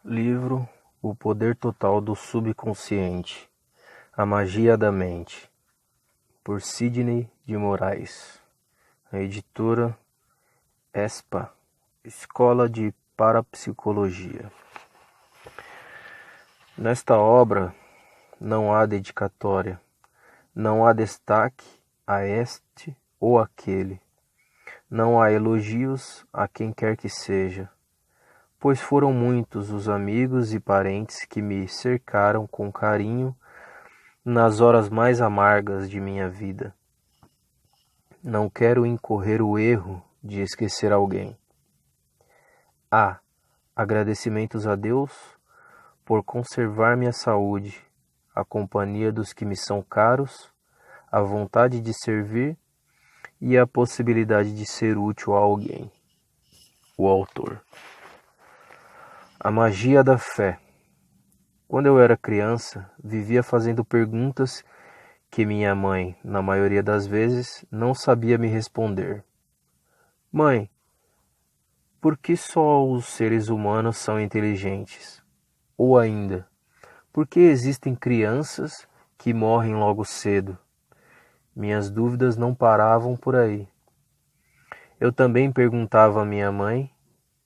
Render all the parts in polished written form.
Livro O Poder Total do Subconsciente, A Magia da Mente, por Sidney de Moraes. A editora ESPA, Escola de Parapsicologia. Nesta obra não há dedicatória, não há destaque a este ou aquele, não há elogios a quem quer que seja, pois foram muitos os amigos e parentes que me cercaram com carinho nas horas mais amargas de minha vida. Não quero incorrer o erro de esquecer alguém. Agradecimentos a Deus por conservar minha saúde, a companhia dos que me são caros, a vontade de servir e a possibilidade de ser útil a alguém. O autor. A magia da fé. Quando eu era criança, vivia fazendo perguntas que minha mãe, na maioria das vezes, não sabia me responder. Mãe, por que só os seres humanos são inteligentes? Ou ainda, por que existem crianças que morrem logo cedo? Minhas dúvidas não paravam por aí. Eu também perguntava a minha mãe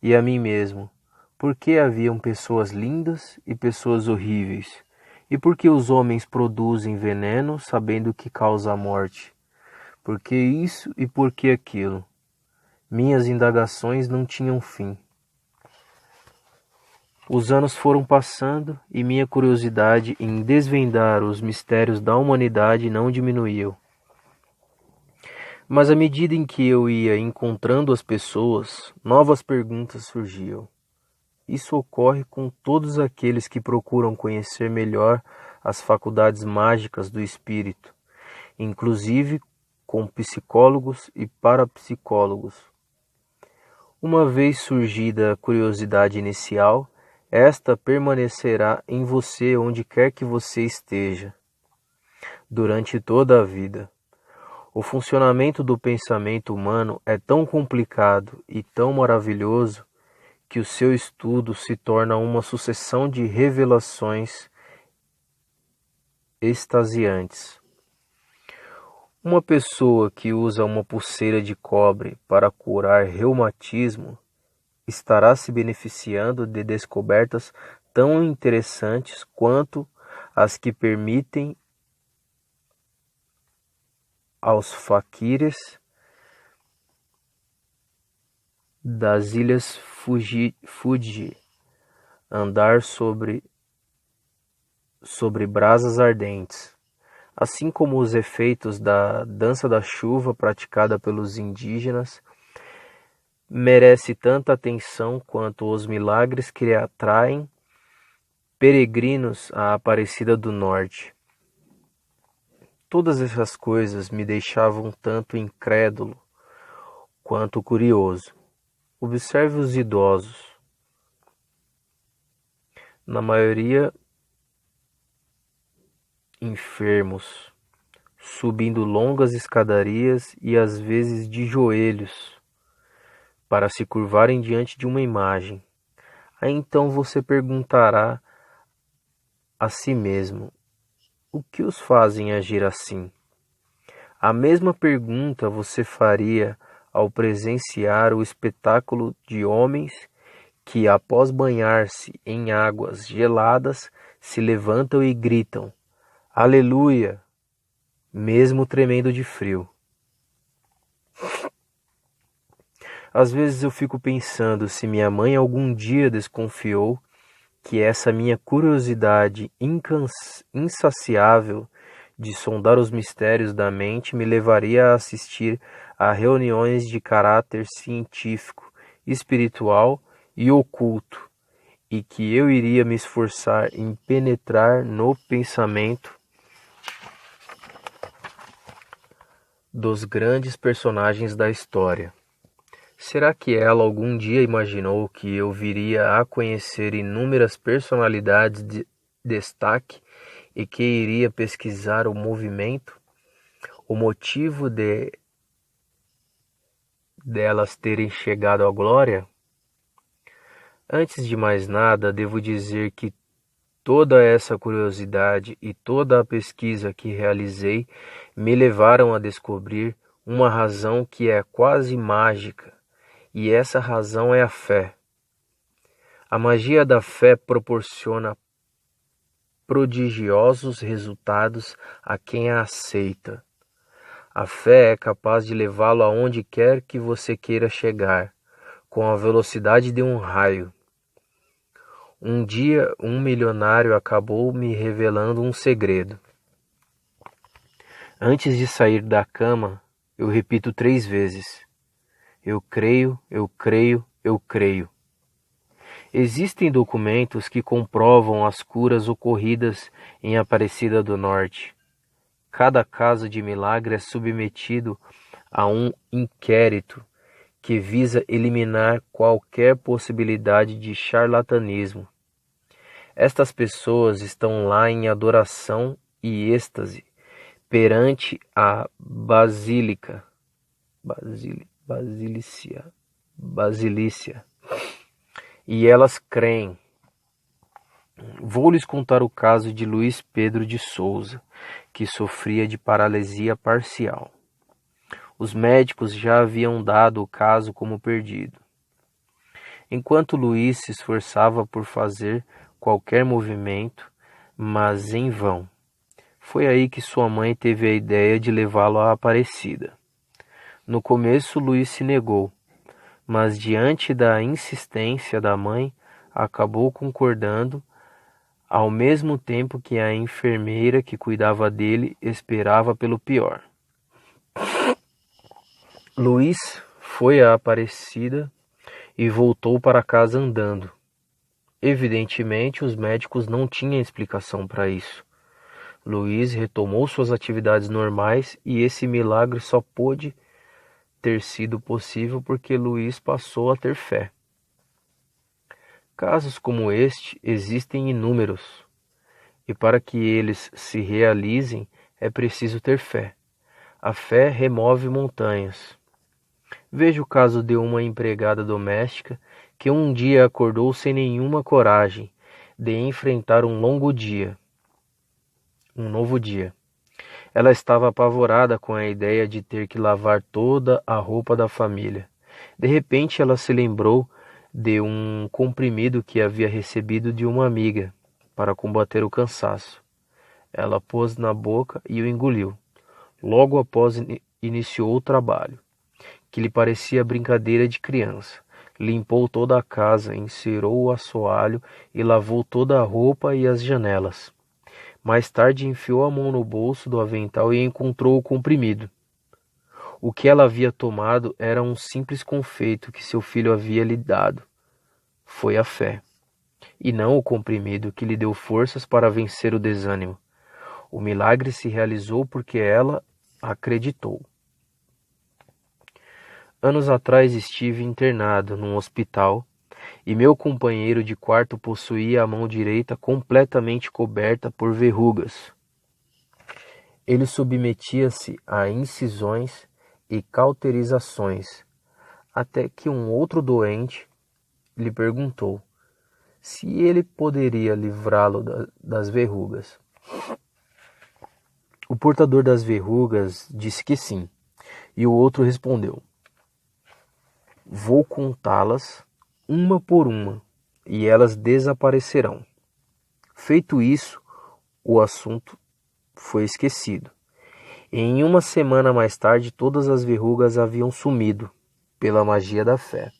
e a mim mesmo, por que haviam pessoas lindas e pessoas horríveis? E por que os homens produzem veneno sabendo que causa a morte? Por que isso e por que aquilo? Minhas indagações não tinham fim. Os anos foram passando e minha curiosidade em desvendar os mistérios da humanidade não diminuiu. Mas à medida em que eu ia encontrando as pessoas, novas perguntas surgiam. Isso ocorre com todos aqueles que procuram conhecer melhor as faculdades mágicas do espírito, inclusive com psicólogos e parapsicólogos. Uma vez surgida a curiosidade inicial, esta permanecerá em você onde quer que você esteja, durante toda a vida. O funcionamento do pensamento humano é tão complicado e tão maravilhoso que o seu estudo se torna uma sucessão de revelações extasiantes. Uma pessoa que usa uma pulseira de cobre para curar reumatismo estará se beneficiando de descobertas tão interessantes quanto as que permitem aos faquires das ilhas Fuji andar sobre brasas ardentes, assim como os efeitos da dança da chuva praticada pelos indígenas merece tanta atenção quanto os milagres que atraem peregrinos à Aparecida do Norte. Todas essas coisas me deixavam tanto incrédulo quanto curioso. Observe os idosos. Na maioria, enfermos, subindo longas escadarias e às vezes de joelhos, para se curvarem diante de uma imagem. Aí então você perguntará a si mesmo, o que os fazem agir assim? A mesma pergunta você faria ao presenciar o espetáculo de homens que, após banhar-se em águas geladas, se levantam e gritam, Aleluia, mesmo tremendo de frio. Às vezes eu fico pensando se minha mãe algum dia desconfiou que essa minha curiosidade insaciável de sondar os mistérios da mente me levaria a assistir a reuniões de caráter científico, espiritual e oculto, e que eu iria me esforçar em penetrar no pensamento dos grandes personagens da história. Será que ela algum dia imaginou que eu viria a conhecer inúmeras personalidades de destaque e que iria pesquisar o movimento, o motivo delas terem chegado à glória? Antes de mais nada, devo dizer que toda essa curiosidade e toda a pesquisa que realizei me levaram a descobrir uma razão que é quase mágica, e essa razão é a fé. A magia da fé proporciona prodigiosos resultados a quem a aceita. A fé é capaz de levá-lo aonde quer que você queira chegar, com a velocidade de um raio. Um dia, um milionário acabou me revelando um segredo. Antes de sair da cama, eu repito 3 vezes: eu creio, eu creio, eu creio. Existem documentos que comprovam as curas ocorridas em Aparecida do Norte. Cada caso de milagre é submetido a um inquérito que visa eliminar qualquer possibilidade de charlatanismo. Estas pessoas estão lá em adoração e êxtase perante a basilícia, e elas creem. Vou lhes contar o caso de Luiz Pedro de Souza, que sofria de paralisia parcial. Os médicos já haviam dado o caso como perdido. Enquanto Luiz se esforçava por fazer qualquer movimento, mas em vão, foi aí que sua mãe teve a ideia de levá-lo à Aparecida. No começo, Luiz se negou, mas diante da insistência da mãe, acabou concordando, ao mesmo tempo que a enfermeira que cuidava dele esperava pelo pior. Luiz foi à Aparecida e voltou para casa andando. Evidentemente, os médicos não tinham explicação para isso. Luiz retomou suas atividades normais e esse milagre só pôde ter sido possível porque Luiz passou a ter fé. Casos como este existem inúmeros, e para que eles se realizem é preciso ter fé. A fé remove montanhas. Veja o caso de uma empregada doméstica que um dia acordou sem nenhuma coragem de enfrentar um novo dia. Ela estava apavorada com a ideia de ter que lavar toda a roupa da família. De repente ela se lembrou de um comprimido que havia recebido de uma amiga para combater o cansaço. Ela pôs na boca e o engoliu. Logo após iniciou o trabalho, que lhe parecia brincadeira de criança. Limpou toda a casa, encerou o assoalho e lavou toda a roupa e as janelas. Mais tarde enfiou a mão no bolso do avental e encontrou o comprimido. O que ela havia tomado era um simples confeito que seu filho havia lhe dado. Foi a fé, e não o comprimido, que lhe deu forças para vencer o desânimo. O milagre se realizou porque ela acreditou. Anos atrás estive internado num hospital e meu companheiro de quarto possuía a mão direita completamente coberta por verrugas. Ele submetia-se a incisões e cauterizações, até que um outro doente lhe perguntou se ele poderia livrá-lo das verrugas. O portador das verrugas disse que sim, e o outro respondeu: vou contá-las uma por uma, e elas desaparecerão. Feito isso, o assunto foi esquecido. Em uma semana mais tarde, todas as verrugas haviam sumido, pela magia da fé.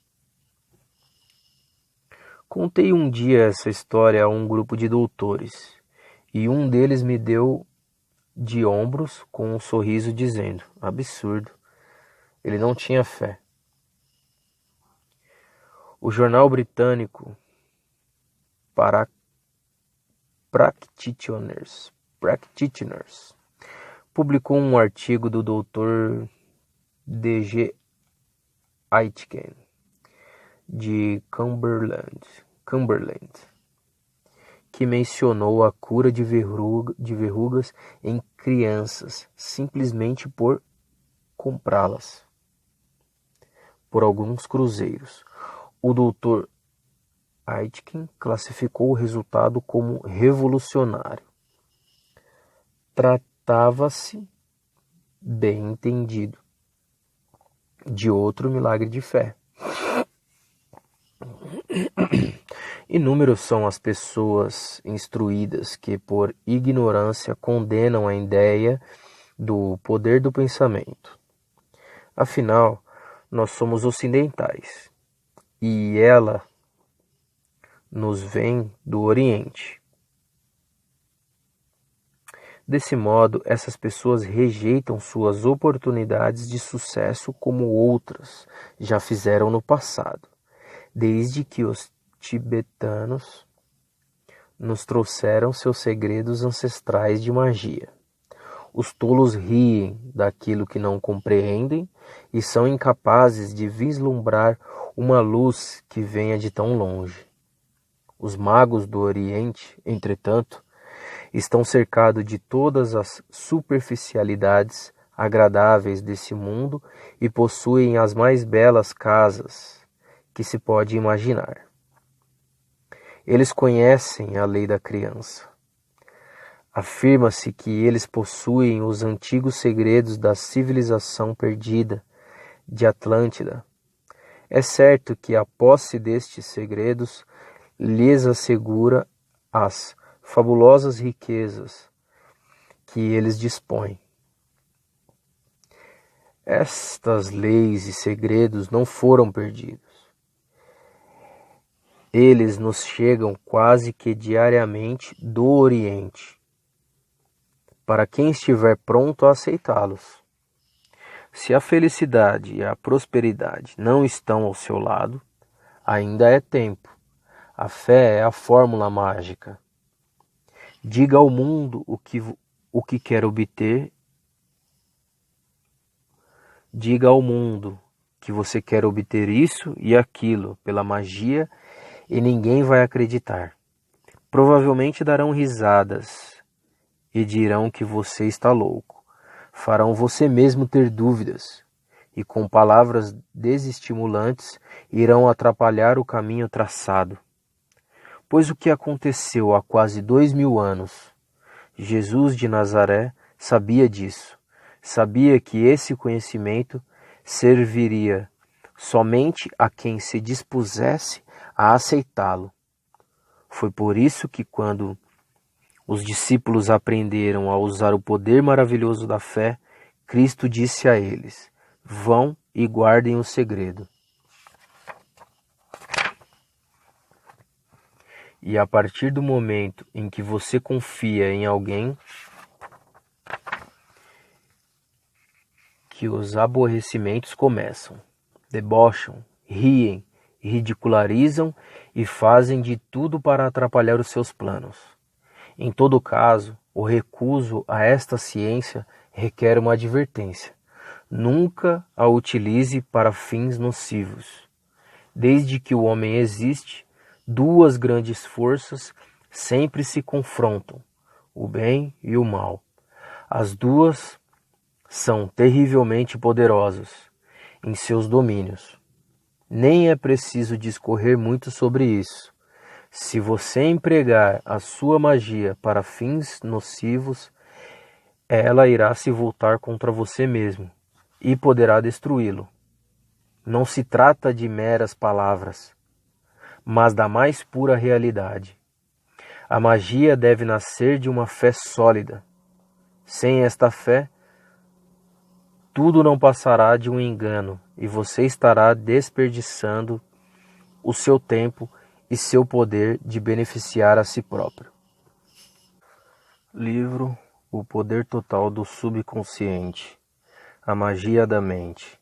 Contei um dia essa história a um grupo de doutores, e um deles me deu de ombros com um sorriso dizendo: absurdo, ele não tinha fé. O jornal britânico Practitioners publicou um artigo do Dr. D.G. Aitken, de Cumberland, que mencionou a cura de verrugas em crianças simplesmente por comprá-las por alguns cruzeiros. O Dr. Aitken classificou o resultado como revolucionário. Tratava-se, bem entendido, de outro milagre de fé. Inúmeros são as pessoas instruídas que, por ignorância, condenam a ideia do poder do pensamento. Afinal, nós somos ocidentais e ela nos vem do Oriente. Desse modo, essas pessoas rejeitam suas oportunidades de sucesso como outras já fizeram no passado, desde que os tibetanos nos trouxeram seus segredos ancestrais de magia. Os tolos riem daquilo que não compreendem e são incapazes de vislumbrar uma luz que venha de tão longe. Os magos do Oriente, entretanto, estão cercados de todas as superficialidades agradáveis desse mundo e possuem as mais belas casas que se pode imaginar. Eles conhecem a lei da criança. Afirma-se que eles possuem os antigos segredos da civilização perdida de Atlântida. É certo que a posse destes segredos lhes assegura as fabulosas riquezas que eles dispõem. Estas leis e segredos não foram perdidos. Eles nos chegam quase que diariamente do Oriente, para quem estiver pronto a aceitá-los. Se a felicidade e a prosperidade não estão ao seu lado, ainda é tempo. A fé é a fórmula mágica. Diga ao mundo o que quer obter. Diga ao mundo que você quer obter isso e aquilo pela magia e ninguém vai acreditar. Provavelmente darão risadas e dirão que você está louco. Farão você mesmo ter dúvidas e com palavras desestimulantes irão atrapalhar o caminho traçado. Pois o que aconteceu há quase 2000 anos? Jesus de Nazaré sabia disso. Sabia que esse conhecimento serviria somente a quem se dispusesse a aceitá-lo. Foi por isso que quando os discípulos aprenderam a usar o poder maravilhoso da fé, Cristo disse a eles: vão e guardem o segredo. E a partir do momento em que você confia em alguém, que os aborrecimentos começam. Debocham, riem, ridicularizam e fazem de tudo para atrapalhar os seus planos. Em todo caso, o recuso a esta ciência requer uma advertência. Nunca a utilize para fins nocivos. Desde que o homem existe, duas grandes forças sempre se confrontam, o bem e o mal. As duas são terrivelmente poderosas em seus domínios. Nem é preciso discorrer muito sobre isso. Se você empregar a sua magia para fins nocivos, ela irá se voltar contra você mesmo e poderá destruí-lo. Não se trata de meras palavras, mas da mais pura realidade. A magia deve nascer de uma fé sólida. Sem esta fé, tudo não passará de um engano e você estará desperdiçando o seu tempo e seu poder de beneficiar a si próprio. Livro O Poder Total do Subconsciente. A Magia da Mente.